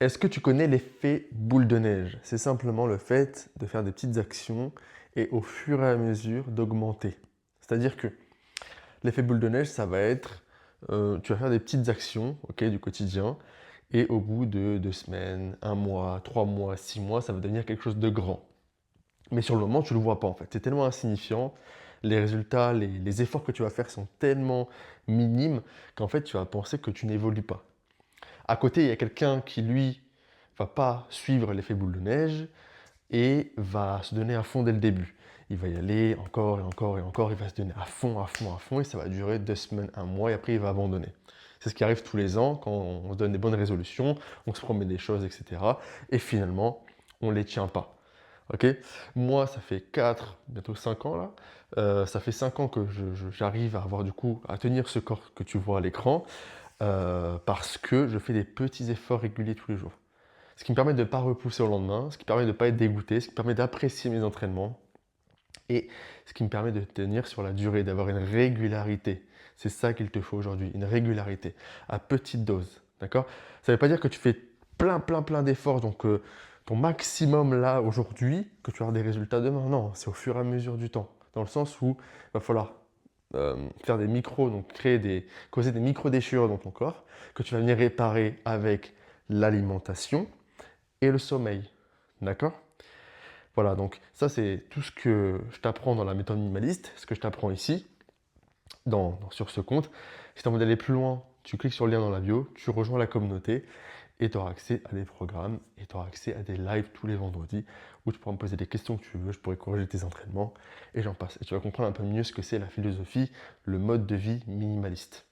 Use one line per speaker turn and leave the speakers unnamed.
Est-ce que tu connais l'effet boule de neige? C'est simplement le fait de faire des petites actions et au fur et à mesure d'augmenter. C'est-à-dire que l'effet boule de neige, ça va être, tu vas faire des petites actions, OK, du quotidien et au bout de 2 semaines, 1 mois, 3 mois, 6 mois, ça va devenir quelque chose de grand. Mais sur le moment, tu ne le vois pas en fait. C'est tellement insignifiant, les résultats, les efforts que tu vas faire sont tellement minimes qu'en fait, tu vas penser que tu n'évolues pas. À côté, il y a quelqu'un qui, lui, va pas suivre l'effet boule de neige et va se donner à fond dès le début. Il va y aller encore et encore et encore, il va se donner à fond, à fond, à fond, et ça va durer 2 semaines, 1 mois, et après il va abandonner. C'est ce qui arrive tous les ans quand on se donne des bonnes résolutions, on se promet des choses, etc. Et finalement, on ne les tient pas. Ok. Moi, ça fait 4, bientôt 5 ans là. Ça fait 5 ans que j'arrive à avoir du coup, à tenir ce corps que tu vois à l'écran, parce que je fais des petits efforts réguliers tous les jours. Ce qui me permet de ne pas repousser au lendemain, ce qui permet de ne pas être dégoûté, ce qui permet d'apprécier mes entraînements et ce qui me permet de tenir sur la durée, d'avoir une régularité. C'est ça qu'il te faut aujourd'hui, une régularité à petite dose. D'accord? Ça ne veut pas dire que tu fais plein, plein, plein d'efforts, donc ton maximum là aujourd'hui, que tu vas avoir des résultats demain. Non, c'est au fur et à mesure du temps. Dans le sens où il va falloir faire des micros, donc causer des micro-déchirures dans ton corps, que tu vas venir réparer avec l'alimentation et le sommeil. D'accord? Voilà, donc ça c'est tout ce que je t'apprends dans la méthode minimaliste, ce que je t'apprends ici, sur ce compte. Si tu as envie d'aller plus loin, tu cliques sur le lien dans la bio, tu rejoins la communauté et tu auras accès à des programmes et tu auras accès à des lives tous les vendredis où tu pourras me poser des questions que tu veux, je pourrai corriger tes entraînements et j'en passe. Et tu vas comprendre un peu mieux ce que c'est la philosophie, le mode de vie minimaliste.